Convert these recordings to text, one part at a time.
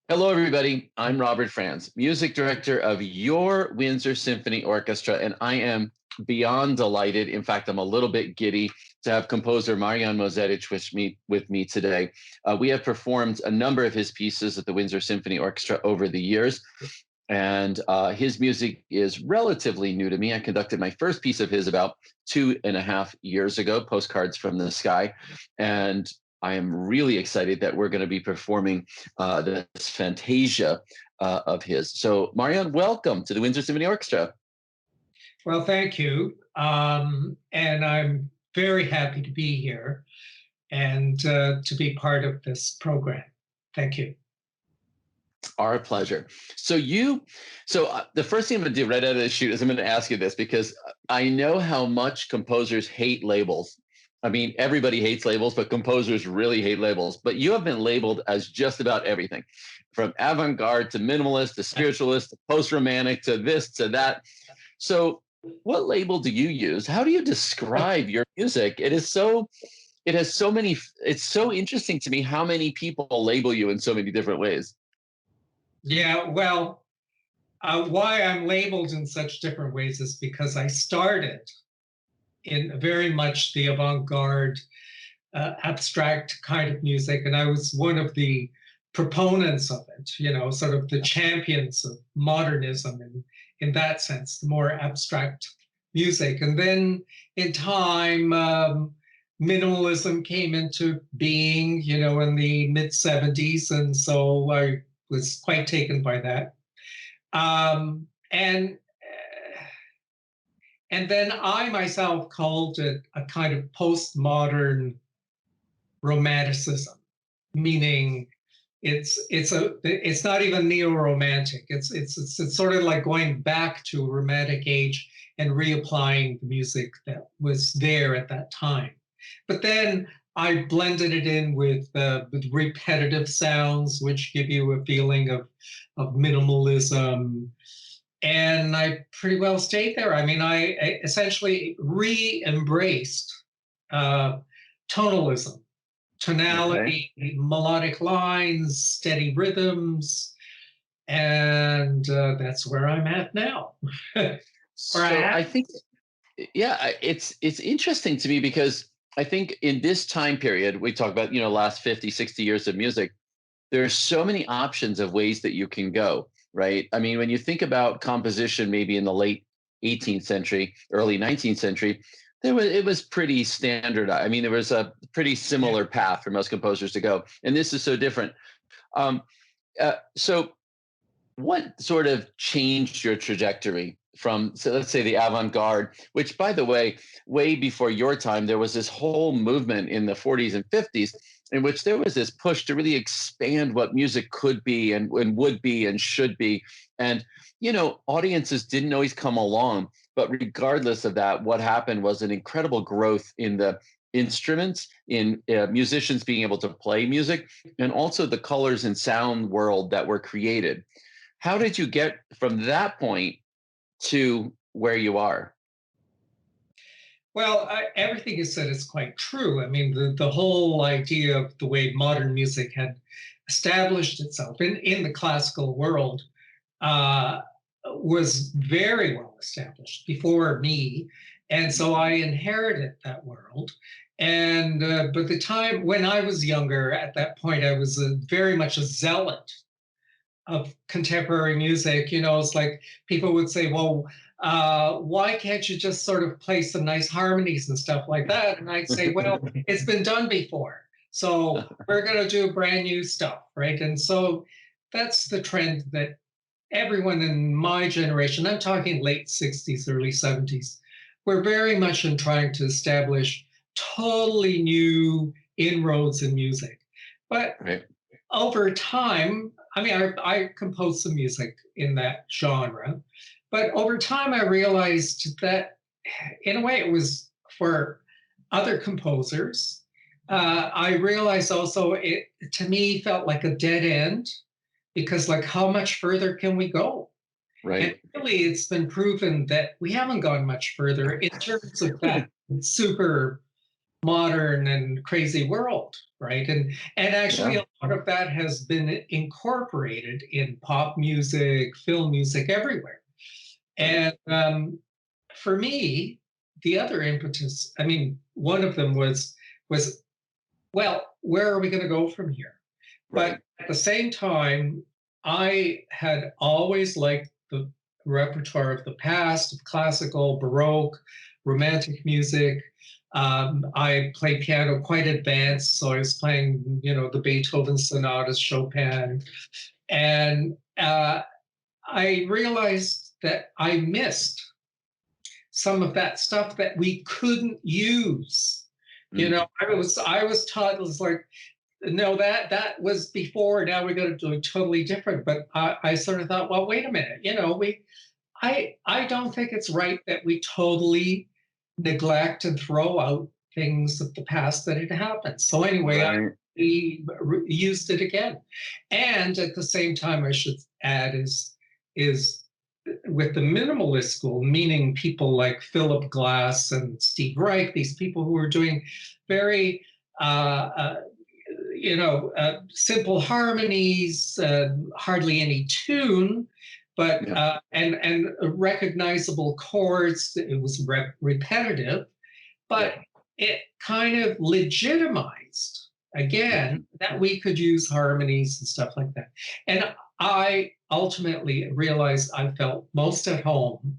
Hello, everybody. I'm Robert Franz, music director of your Windsor Symphony Orchestra, and I am beyond delighted. In fact, I'm a little bit giddy to have composer Marjan Mozetich with me today. We have performed a number of his pieces at the Windsor Symphony Orchestra over the years, and his music is relatively new to me. I conducted my first piece of his about 2.5 years ago, Postcards from the Sky, and I am really excited that we're going to be performing this Fantasia of his. So, Marianne, welcome to the Windsor Symphony Orchestra. Well, thank you. And I'm very happy to be here and to be part of this program. Thank you. Our pleasure. So the first thing I'm going to do right out of the chute is I'm going to ask you this because I know how much composers hate labels. I mean, everybody hates labels, but composers really hate labels. But you have been labeled as just about everything, from avant-garde to minimalist to spiritualist to post-romantic to this to that. So what label do you use? How do you describe your music? It has so many, it's so interesting to me how many people label you in so many different ways. Yeah, well, why I'm labeled in such different ways is because I started in very much the avant-garde, abstract kind of music, and I was one of the proponents of it, sort of the champions of modernism in that sense, the more abstract music. And then in time, minimalism came into being, in the mid 70s. And so I was quite taken by that. And then I myself called it a kind of postmodern romanticism, meaning it's not even neo-romantic. It's sort of like going back to a romantic age and reapplying the music that was there at that time. But then I blended it in with repetitive sounds, which give you a feeling of minimalism. And I pretty well stayed there. I mean, I essentially re-embraced tonalism, tonality, okay, melodic lines, steady rhythms, and that's where I'm at now. So I think, yeah, it's interesting to me because I think in this time period, we talk about, last 50, 60 years of music, there are so many options of ways that you can go, right? I mean, when you think about composition, maybe in the late 18th century, early 19th century, it was pretty standard. I mean, there was a pretty similar path for most composers to go, and this is so different. So what sort of changed your trajectory from, so let's say, the avant-garde, which, by the way before your time, there was this whole movement in the 40s and 50s in which there was this push to really expand what music could be and would be and should be. And, audiences didn't always come along, but regardless of that, what happened was an incredible growth in the instruments, in musicians being able to play music, and also the colors and sound world that were created. How did you get from that point to where you are? Well, everything you said is quite true. I mean, the whole idea of the way modern music had established itself in the classical world was very well established before me. And so I inherited that world. And but the time when I was younger, at that point, I was very much a zealot of contemporary music. It's like people would say, well, why can't you just sort of play some nice harmonies and stuff like that? And I'd say, well, it's been done before. So we're going to do brand new stuff, right? And so that's the trend that everyone in my generation, I'm talking late 60s, early 70s, we're very much in trying to establish totally new inroads in music. But right, over time, I mean, I composed some music in that genre, but over time I realized that in a way it was for other composers. I realized also it, to me, felt like a dead end because, like, how much further can we go? Right. And really, it's been proven that we haven't gone much further in terms of that super modern and crazy world, right? And actually Yeah. a lot of that has been incorporated in pop music, film music, everywhere. Right. And for me, the other impetus, I mean, one of them was well, where are we going to go from here? But Right. at the same time, I had always liked the repertoire of the past, of classical, Baroque, Romantic music. I played piano quite advanced, so I was playing, the Beethoven sonatas, Chopin, and I realized that I missed some of that stuff that we couldn't use. Mm. I was taught, it was like, no, that was before. Now we got to do it totally different. But I sort of thought, well, wait a minute. I don't think it's right that we totally neglect and throw out things of the past that had happened. So anyway, I Right. used it again, and at the same time, I should add is with the minimalist school, meaning people like Philip Glass and Steve Reich, these people who are doing very simple harmonies, hardly any tune, but Yeah. and recognizable chords. It was repetitive, Yeah. but it kind of legitimized again Mhm. that we could use harmonies and stuff like that. And I ultimately realized I felt most at home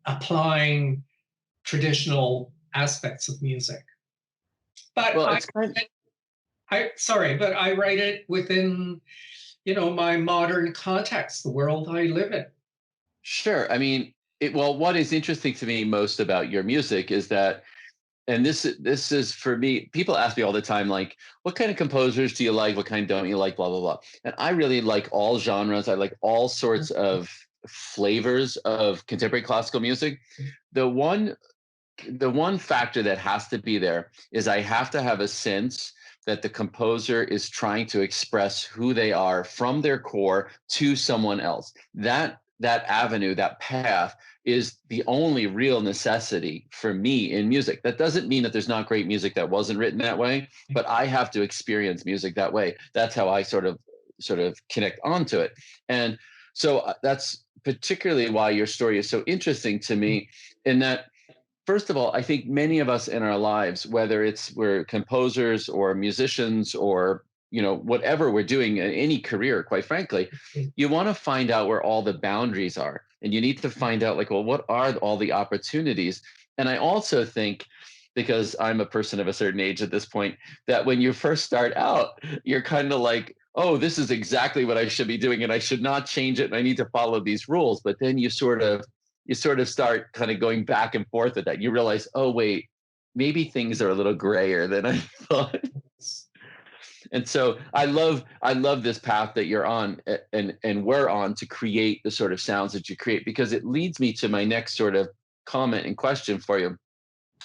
applying traditional aspects of music. But Well, it's kind of, but I write it within, my modern context, the world I live in. sure. I mean, well, what is interesting to me most about your music is that, and this is for me, people ask me all the time, like, what kind of composers do you like? What kind don't you like? Blah, blah, blah. And I really like all genres. I like all sorts of flavors of contemporary classical music. The one the one factor that has to be there is I have to have a sense that the composer is trying to express who they are from their core to someone else. That avenue, that path is the only real necessity for me in music. That doesn't mean that there's not great music that wasn't written that way, but I have to experience music that way. That's how I sort of connect onto it. And so that's particularly why your story is so interesting to me, in that, first of all, I think many of us in our lives, whether we're composers or musicians or whatever we're doing in any career, quite frankly, you want to find out where all the boundaries are, and you need to find out, like, well, what are all the opportunities? And I also think, because I'm a person of a certain age at this point, that when you first start out, you're kind of like, oh, this is exactly what I should be doing, and I should not change it, and I need to follow these rules. But then you sort of start kind of going back and forth with that. You realize, oh wait, maybe things are a little grayer than I thought. And so I love this path that you're on, and we're on, to create the sort of sounds that you create, because it leads me to my next sort of comment and question for you.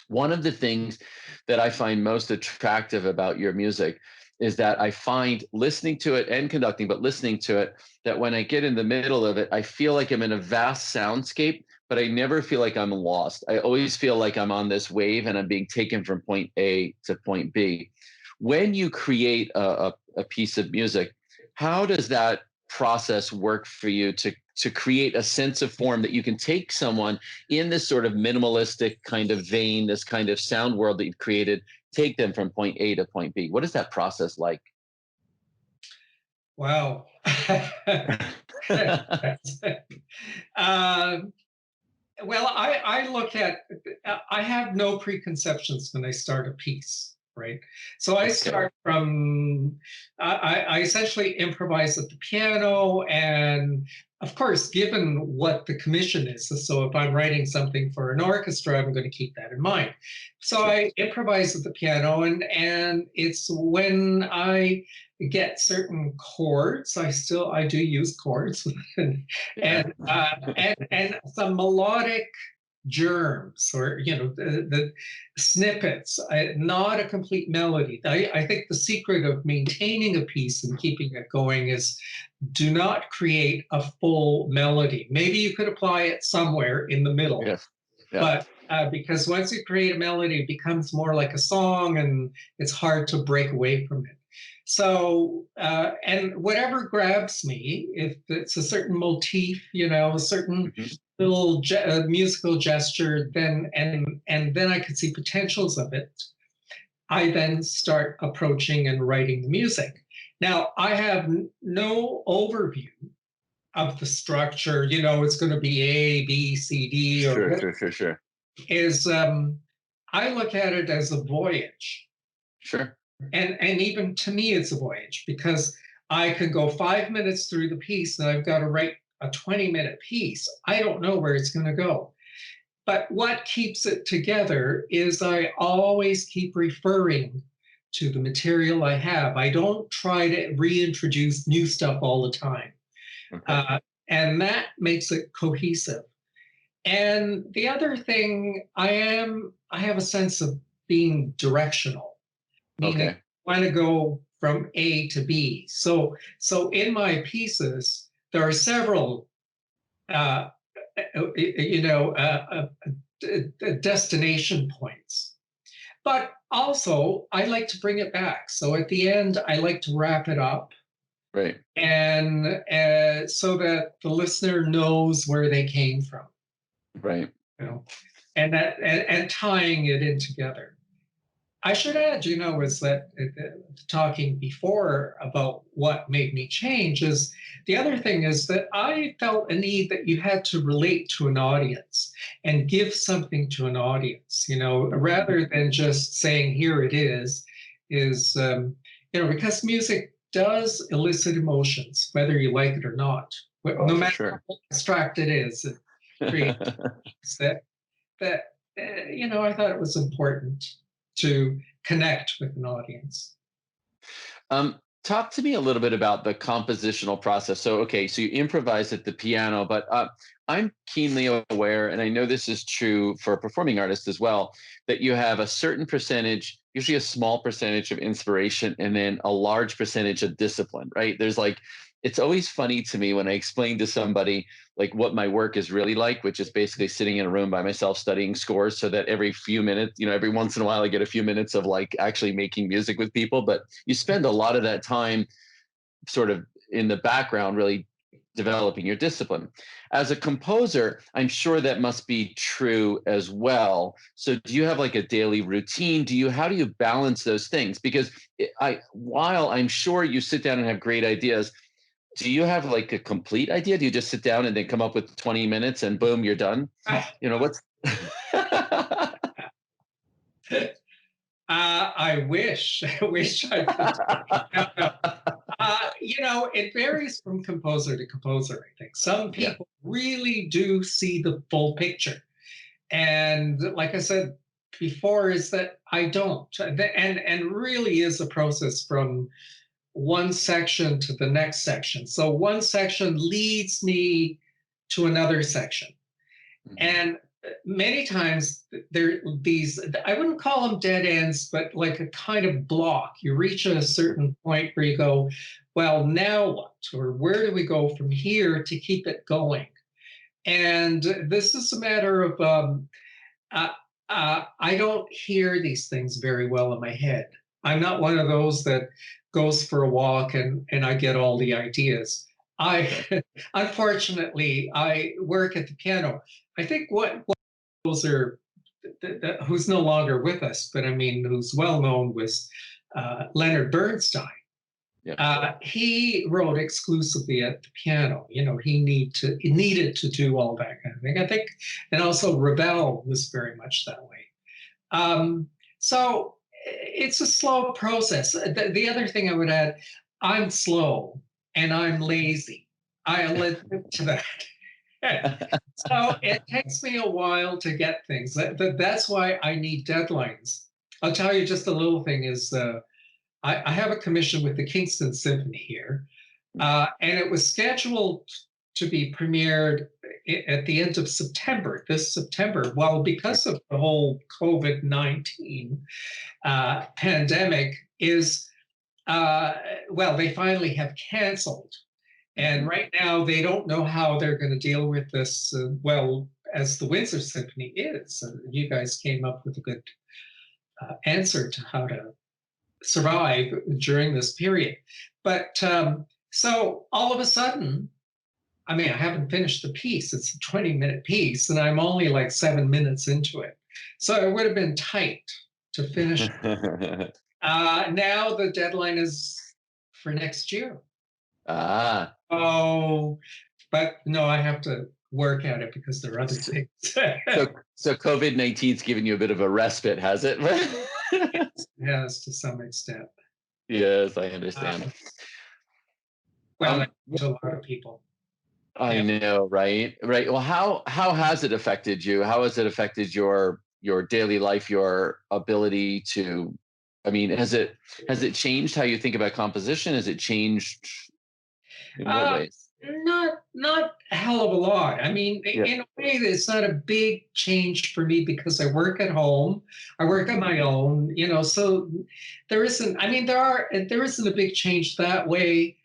One of the things that I find most attractive about your music is that I find, listening to it and conducting, but listening to it, that when I get in the middle of it, I feel like I'm in a vast soundscape, but I never feel like I'm lost. I always feel like I'm on this wave and I'm being taken from point A to point B. When you create a piece of music, how does that process work for you to create a sense of form that you can take someone in this sort of minimalistic kind of vein, this kind of sound world that you've created, take them from point A to point B? What is that process like? Wow. um, well, I look at, I have no preconceptions when I start a piece, right? So I Okay, start from, I essentially improvise at the piano. And of course, given what the commission is, so if I'm writing something for an orchestra, I'm going to keep that in mind. So sure. I improvise at the piano, and it's when I get certain chords. I do use chords, and Yeah. and some melodic germs, or the snippets, not a complete melody. I think the secret of maintaining a piece and keeping it going is, do not create a full melody. Maybe you could apply it somewhere in the middle, Yes. Yeah. but because once you create a melody, it becomes more like a song, and it's hard to break away from it. So, and whatever grabs me, if it's a certain motif, a certain Mhm. little musical gesture, and then I could see potentials of it, I then start approaching and writing the music. Now, I have no overview of the structure, it's going to be A, B, C, D, or Sure, what sure, sure, sure. is, I look at it as a voyage. Sure. And even to me, it's a voyage because I could go 5 minutes through the piece and I've got to write a 20-minute piece. I don't know where it's going to go. But what keeps it together is I always keep referring to the material I have. I don't try to reintroduce new stuff all the time. Okay. Uh, and that makes it cohesive. And the other thing, I have a sense of being directional, meaning Okay. I want to go from A to B. So in my pieces, there are several, uh, you know, uh, destination points. But also, I like to bring it back. So at the end, I like to wrap it up, Right. and so that the listener knows where they came from, Right. you know, and tying it in together. I should add, is that talking before about what made me change is the other thing is that I felt a need that you had to relate to an audience and give something to an audience, rather than just saying, here it is, because music does elicit emotions, whether you like it or not, Oh, no for matter sure. how abstract it is, it creates that that I thought it was important to connect with an audience. Talk to me a little bit about the compositional process. So, okay, so you improvise at the piano, but I'm keenly aware, and I know this is true for performing artists as well, that you have a certain percentage, usually a small percentage of inspiration, and then a large percentage of discipline, right? There's like, it's always funny to me when I explain to somebody like what my work is really like, which is basically sitting in a room by myself studying scores so that every few minutes, every once in a while I get a few minutes of like actually making music with people. But you spend a lot of that time sort of in the background, really developing your discipline. As a composer, I'm sure that must be true as well. So do you have like a daily routine? How do you balance those things? Because while I'm sure you sit down and have great ideas, do you have like a complete idea? Do you just sit down and then come up with 20 minutes and boom, you're done? What's I wish, I wish I could. No, no. It varies from composer to composer, I think. Some Yeah. people really do see the full picture. And like I said before, is that I don't. And really is a process from one section to the next section. So one section leads me to another section. Mhm. And many times there these, I wouldn't call them dead ends, but like a kind of block. You reach a certain point where you go, well, now what? Or where do we go from here to keep it going? And this is a matter of uh, I don't hear these things very well in my head. I'm not one of those that goes for a walk and I get all the ideas. I Okay. unfortunately I work at the piano. I think what composer who's no longer with us, but I mean who's well known was Leonard Bernstein. Yeah. He wrote exclusively at the piano. He needed to do all that kind of thing. I think, and also Ravel was very much that way. Um, so it's a slow process. The other thing I would add, I'm slow and I'm lazy. I'll admit to that. So it takes me a while to get things. That's why I need deadlines. I'll tell you just a little thing is I have a commission with the Kingston Symphony here, and it was scheduled to be premiered at the end of September, this September. Well, because of the whole COVID-19 pandemic, they finally have canceled. And right now, they don't know how they're going to deal with this. as the Windsor Symphony is. So you guys came up with a good answer to how to survive during this period. But so all of a sudden, I mean, I haven't finished the piece. It's a 20-minute piece, and I'm only like 7 minutes into it. So it would have been tight to finish. Now the deadline is for next year. Ah. Oh, but no, I have to work at it because there are other things. So COVID-19's given you a bit of a respite, has it? Yes, to some extent. Yes, I understand. Well, to a lot of people. I know, right? Right. Well, how has it affected you? How has it affected your daily life, your ability to, I mean, has it changed how you think about composition? Has it changed in what ways? Not a hell of a lot. I mean, in a way, it's not a big change for me because I work at home. I work on my own, so there isn't, I mean, there isn't a big change that way.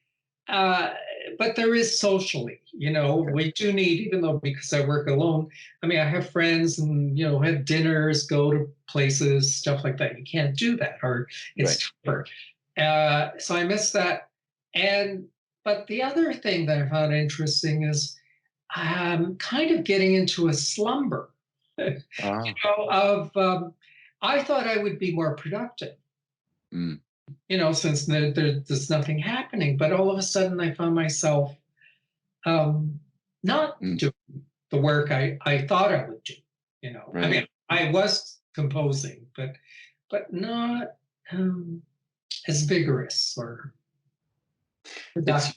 But there is socially, we do need, even though because I work alone, I mean, I have friends and, have dinners, go to places, stuff like that. You can't do that, or it's tougher. So I miss that. But the other thing that I found interesting is kind of getting into a slumber, I thought I would be more productive. Mm. Since there's nothing happening. But all of a sudden, I found myself not doing the work I thought I would do. I mean, I was composing, but not as vigorous or productive.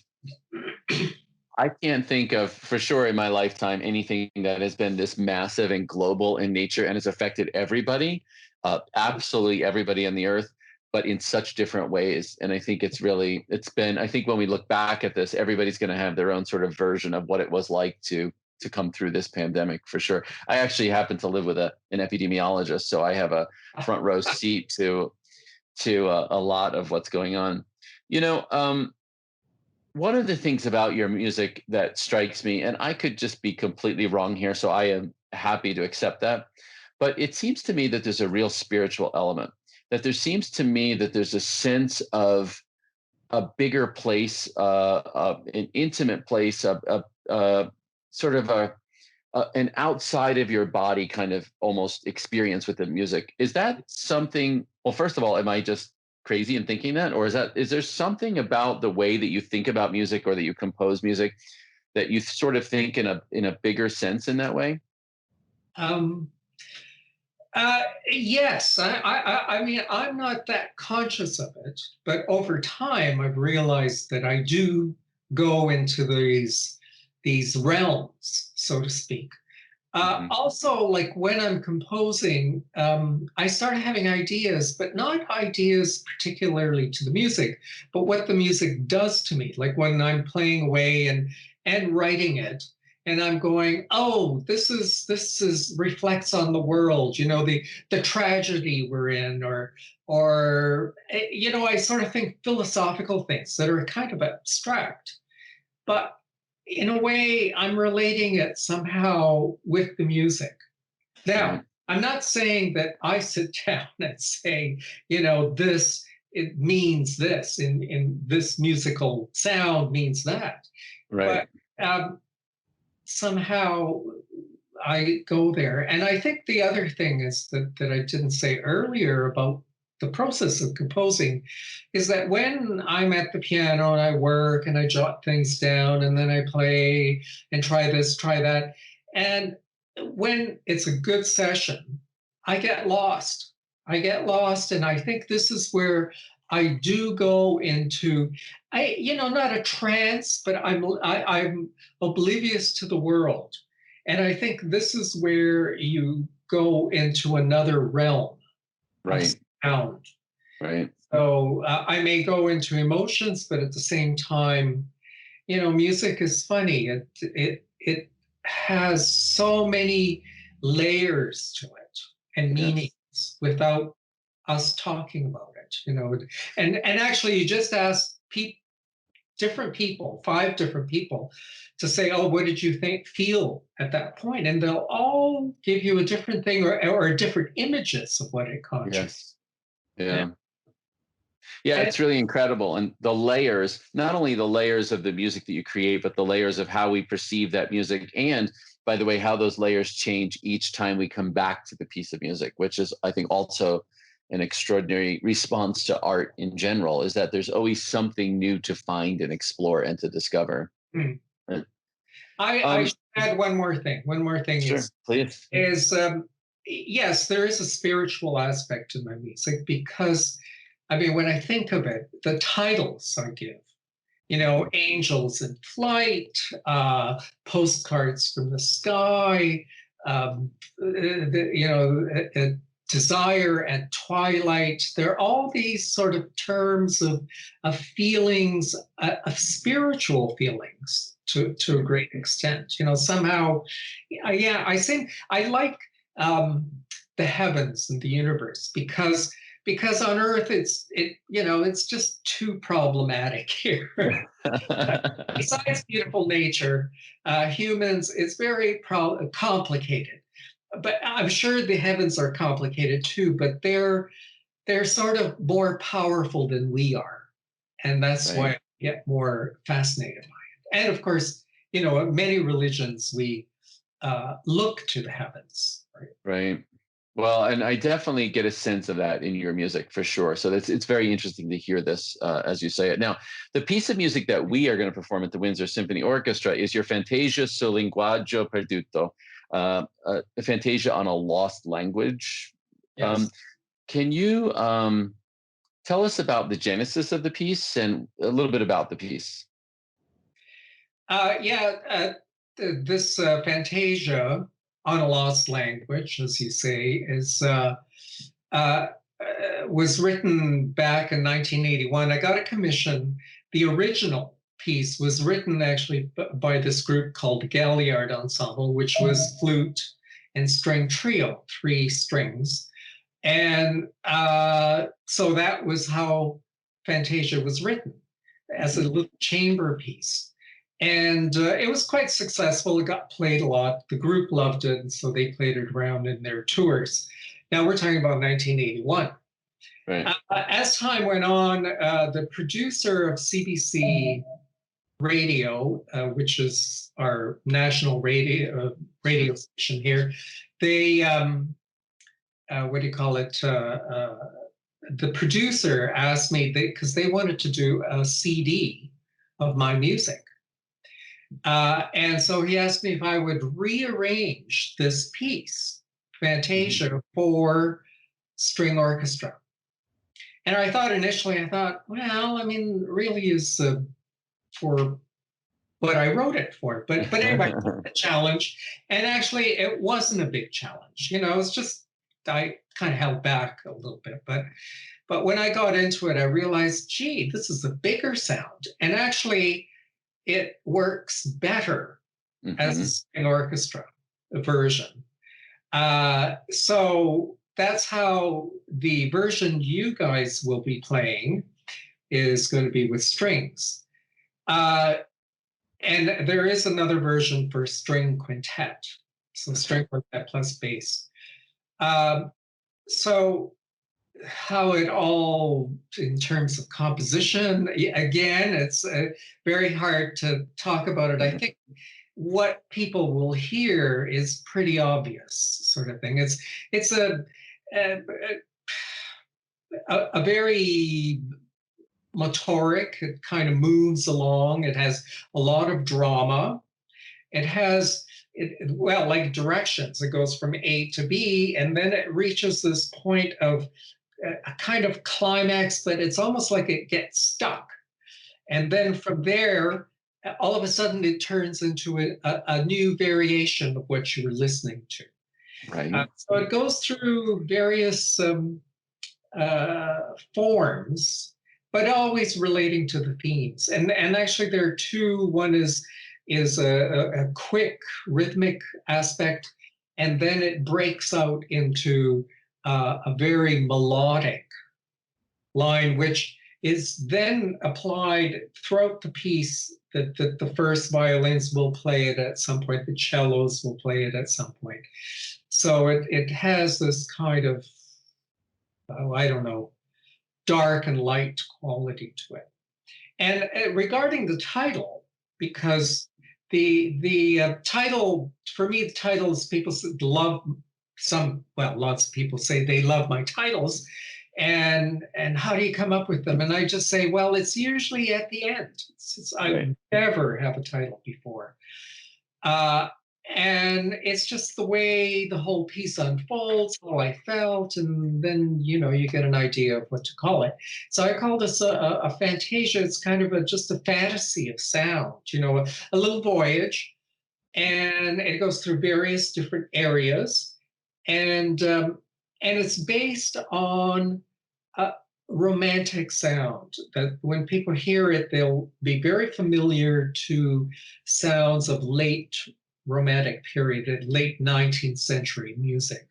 I can't think of, for sure in my lifetime, anything that has been this massive and global in nature and has affected everybody, absolutely everybody on the earth, but in such different ways. And I think it's been, I think when we look back at this, everybody's going to have their own sort of version of what it was like to come through this pandemic, for sure. I actually happen to live with an epidemiologist, so I have a front row seat to a lot of what's going on. One of the things about your music that strikes me, and I could just be completely wrong here, so I am happy to accept that, but it seems to me that there's a real spiritual element, that there seems to me that there's a sense of a bigger place, an intimate place, sort of an outside of your body kind of almost experience with the music. Is that something, well, first of all, am I just crazy in thinking that, or is there something about the way that you think about music or that you compose music that you sort of think in a bigger sense in that way? Yes, I mean, I'm not that conscious of it, but over time, I've realized that I do go into these realms, so to speak. Also, like when I'm composing, I start having ideas, but not ideas particularly to the music, but what the music does to me. Like when I'm playing away and writing it, and I'm going, oh, this is reflects on the world, the tragedy we're in, or I sort of think philosophical things that are kind of abstract, but in a way, I'm relating it somehow with the music. Now, I'm not saying that I sit down and say, this, it means this, in this musical sound means that. Right. But somehow I go there. And I think the other thing is that I didn't say earlier about the process of composing is that when I'm at the piano and I work and I jot things down and then I play and try this, try that. And when it's a good session, I get lost. And I think this is where I do go into, not a trance, but I'm oblivious to the world. And I think this is where you go into another realm. Right. Sound. Right. So I may go into emotions, but at the same time, music is funny. It has so many layers to it and meanings without us talking about it. And actually, you just ask different people, 5 different people, to say, oh, what did you feel at that point? And they'll all give you a different thing, or different images of what it conjured. Yes. Yeah. Yeah. Yeah, And it's really incredible. And the layers, not only the layers of the music that you create, but the layers of how we perceive that music. And by the way, how those layers change each time we come back to the piece of music, which is, I think, also an extraordinary response to art in general, is that there's always something new to find and explore and to discover. mm, Uh, I Um, should add one more thing. One more thing sure, please. is yes, there is a spiritual aspect to my music, because I mean, when I think of it, the titles I give, angels in flight, postcards from the sky, desire at twilight. There are all these sort of terms of feelings, of spiritual feelings to a great extent. Somehow, yeah, I like um, the heavens and the universe, because on Earth it's just too problematic here. Besides beautiful nature, humans, it's very complicated. But I'm sure the heavens are complicated too, but they're sort of more powerful than we are. And that's why Right. I get more fascinated by it. And of course, many religions, we look to the heavens. Right? Right. Well, and I definitely get a sense of that in your music for sure. So it's very interesting to hear this as you say it. Now, the piece of music that we are going to perform at the Windsor Symphony Orchestra is your Fantasia sul linguaggio perduto, a Fantasia on a lost language. Um, Yes. can you tell us about the genesis of the piece and a little bit about the piece? Yeah, this Fantasia on a lost language, as you say, uh, was written back in 1981. I got a commission. The original piece was written actually by this group called the Galliard Ensemble, which was flute and string trio, 3 strings. And so that was how Fantasia was written, as a Mhm. little chamber piece. And it was quite successful. It got played a lot. The group loved it, and so they played it around in their tours. Now we're talking about 1981. Right. As time went on, the producer of CBC Radio, which is our national radio station here, they what do you call it? The producer asked me, because they wanted to do a CD of my music. And so he asked me if I would rearrange this piece, Mhm. Fantasia, for string orchestra. And I thought, well, I mean, really is for what I wrote it for. But anyway, a challenge. And actually, it wasn't a big challenge. It's just I kind of held back a little bit. But when I got into it, I realized, gee, this is a bigger sound. And actually, it works better as a Mhm. string orchestra version. So that's how the version you guys will be playing is going to be with strings. Uh, and there is another version for string quintet. So Okay. string quintet plus bass. Um, so how it all, in terms of composition, again, it's very hard to talk about it. I Mhm. think what people will hear is pretty obvious, sort of thing. It's a, a very motoric. It kind of moves along. It has a lot of drama. It has well, like directions. It goes from A to B, and then it reaches this point of a kind of climax, but it's almost like it gets stuck. And then from there, all of a sudden, it turns into a new variation of what you were listening to. Right. So it goes through various forms, but always relating to the themes. And actually, there are two. One is a quick rhythmic aspect, and then it breaks out into a very melodic line, which is then applied throughout the piece. That the first violins will play it at some point, the cellos will play it at some point. So it has this kind of, I don't know, dark and light quality to it. And regarding the title, because the title, for me, the titles, people love lots of people say they love my titles, and how do you come up with them? And I just say, well, it's usually at the end. I never have a title before. And it's just the way the whole piece unfolds, how I felt, and then, you get an idea of what to call it. So I call this a fantasia. It's kind of just a fantasy of sound, a little voyage, and it goes through various different areas, and it's based on a romantic sound that when people hear it, they'll be very familiar to sounds of late Romantic period, late 19th century music,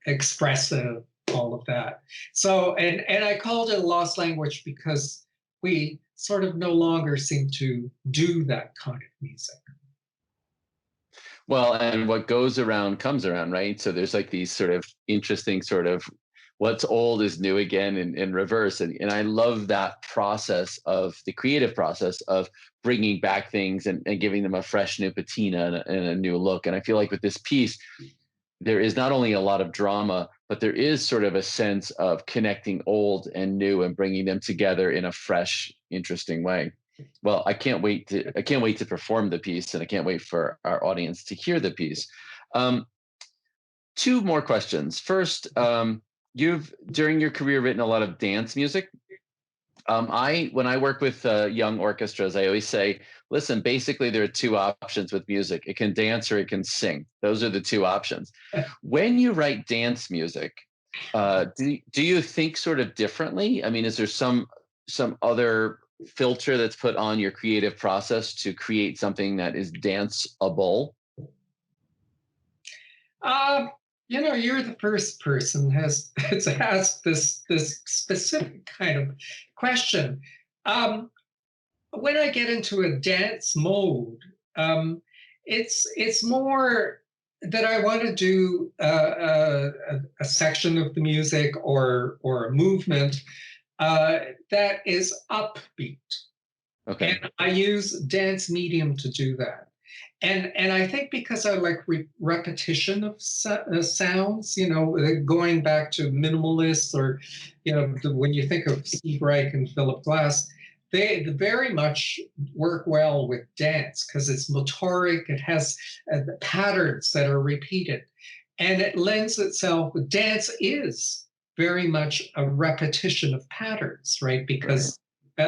expressive, all of that. So, and I called it a lost language because we sort of no longer seem to do that kind of music. Well, and what goes around comes around, right? So there's like these sort of interesting sort of what's old is new again in reverse. And I love that process of the creative process of bringing back things and giving them a fresh new patina and a new look. And I feel like with this piece, there is not only a lot of drama, but there is sort of a sense of connecting old and new and bringing them together in a fresh, interesting way. Well, I can't wait to perform the piece, and I can't wait for our audience to hear the piece. Two more questions. First, you've during your career written a lot of dance music. When I work with young orchestras, I always say, listen, basically there are two options with music. It can dance or it can sing. Those are the two options. When you write dance music, do you think sort of differently? I mean, is there some other filter that's put on your creative process to create something that is danceable? You're the first person has asked this specific kind of question. When I get into a dance mode, it's more that I want to do a section of the music or a movement that is upbeat. Okay. And I use dance medium to do that. And I think because I like repetition of sounds, going back to minimalists or, when you think of Steve Reich and Philip Glass, they very much work well with dance because it's motoric, it has patterns that are repeated, and it lends itself, dance is very much a repetition of patterns, right? Because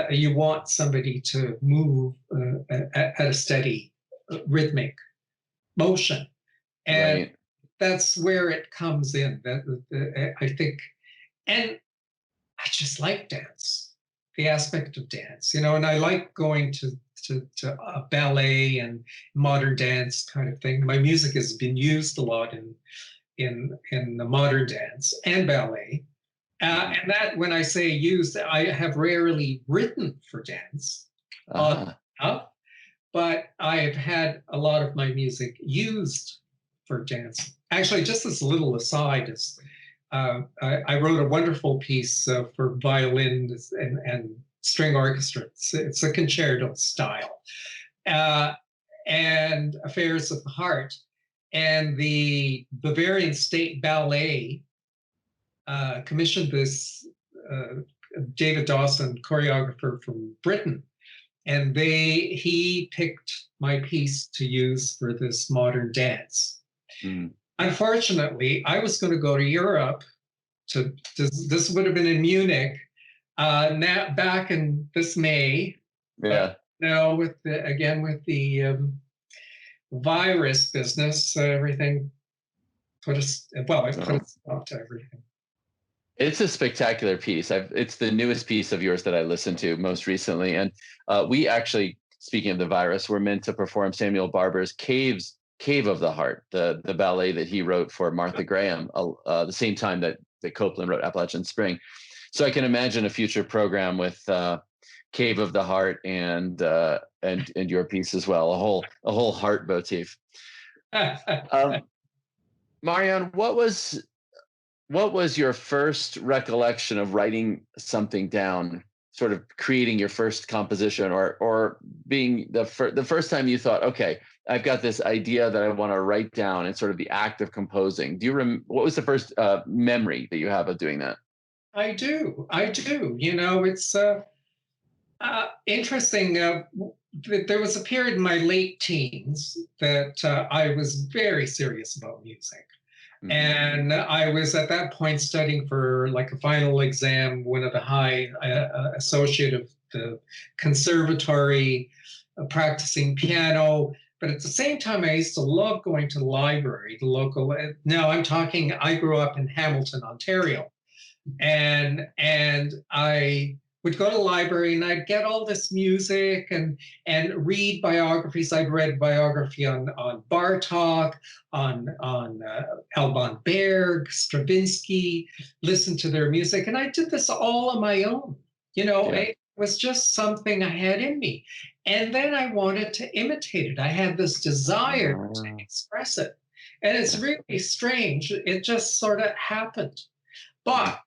you want somebody to move at a steady rhythmic motion, and that's where it comes in. I think, and I just like dance, the aspect of dance, and I like going to ballet and modern dance kind of thing. My music has been used a lot in the modern dance and ballet. And that, when I say used, I have rarely written for dance, but I've had a lot of my music used for dance. Actually, just as a little aside, I wrote a wonderful piece for violin and string orchestra. It's a concerto style, and Affairs of the Heart. And the Bavarian State Ballet commissioned this David Dawson, choreographer from Britain, and he picked my piece to use for this modern dance. Unfortunately, I was going to go to Europe this would have been in Munich now back in this May. Now with the virus business, everything put a stop to everything. It's a spectacular piece. It's the newest piece of yours that I listened to most recently. And we actually, speaking of the virus, we're meant to perform Samuel Barber's Cave of the Heart, the ballet that he wrote for Martha Graham, the same time that Copland wrote Appalachian Spring. So I can imagine a future program with Cave of the Heart and your piece as well, a whole heart motif. Um, Marjan, what was your first recollection of writing something down, sort of creating your first composition, or being the first time you thought, okay, I've got this idea that I want to write down, and sort of the act of composing? Do you what was the first memory that you have of doing that? I do. I do. It's interesting. There was a period in my late teens that I was very serious about music. Hmm. And I was at that point studying for like a final exam, one of the high associate of the conservatory, practicing piano. But at the same time, I used to love going to the library, the local. Now I'm talking, I grew up in Hamilton, Ontario, and I would go to the library and I'd get all this music and read biographies. I'd read biography on Bartok, on Alban Berg, Stravinsky, listen to their music, and I did this all on my own. Yeah. It was just something I had in me, and then I wanted to imitate it. I had this desire to express it, and it's Yeah. really strange. It just sort of happened, but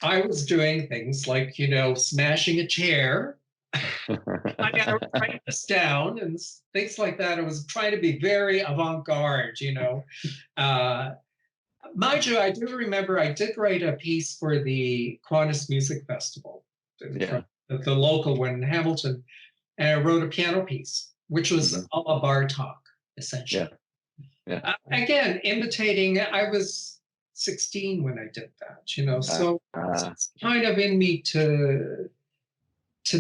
I was doing things like, smashing a chair. I got to write this down and things like that. I was trying to be very avant-garde. Uh, Mind you, I do remember I did write a piece for the Qantas Music Festival, Yeah. the local one in Hamilton, and I wrote a piano piece, which was Hmm. a la Bartok, essentially. Yeah. Yeah. Again, imitating, I was 16 when I did that, Uh, so uh, it's kind of in me to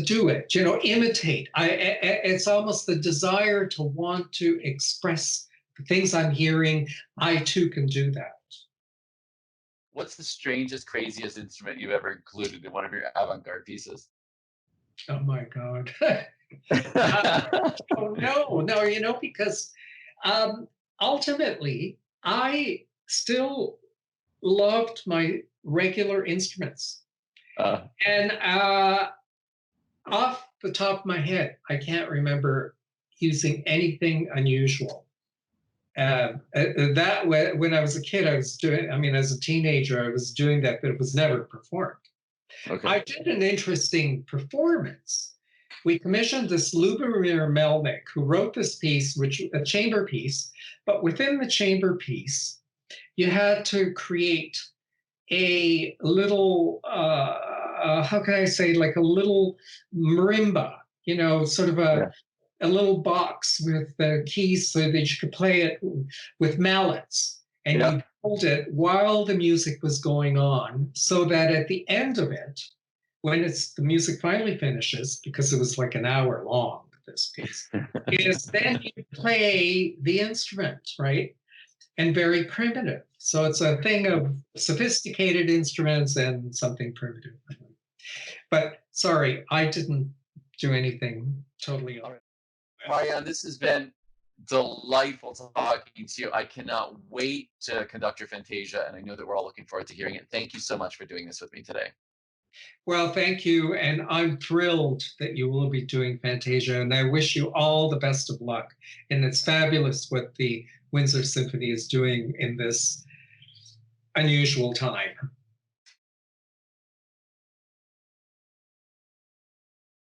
do it, imitate. It's almost the desire to want to express the things I'm hearing. I too can do that. what's the strangest, craziest instrument you've ever included in one of your avant-garde pieces? Oh my God. Oh, no, because um, ultimately I still loved my regular instruments. uh, And off the top of my head, I can't remember using anything unusual. That when I was a kid, I was doing. I mean, as a teenager, I was doing that, but it was never performed. okay. I did an interesting performance. We commissioned this Lubomir Melnik, who wrote this piece, which a chamber piece. But within the chamber piece, you had to create a little, how can I say, like a little marimba, sort of Yeah. a little box with the keys so that you could play it with mallets. And Yeah. you hold it while the music was going on, so that at the end of it, when the music finally finishes, because it was like an hour long, this piece, is then you play the instrument, right? And very primitive. So it's a thing of sophisticated instruments and something primitive. But sorry, I didn't do anything totally. All right. Marianne, this has been delightful talking to you. I cannot wait to conduct your Fantasia, and I know that we're all looking forward to hearing it. Thank you so much for doing this with me today. Well, thank you. And I'm thrilled that you will be doing Fantasia. And I wish you all the best of luck. And it's fabulous what the Windsor Symphony is doing in this unusual time.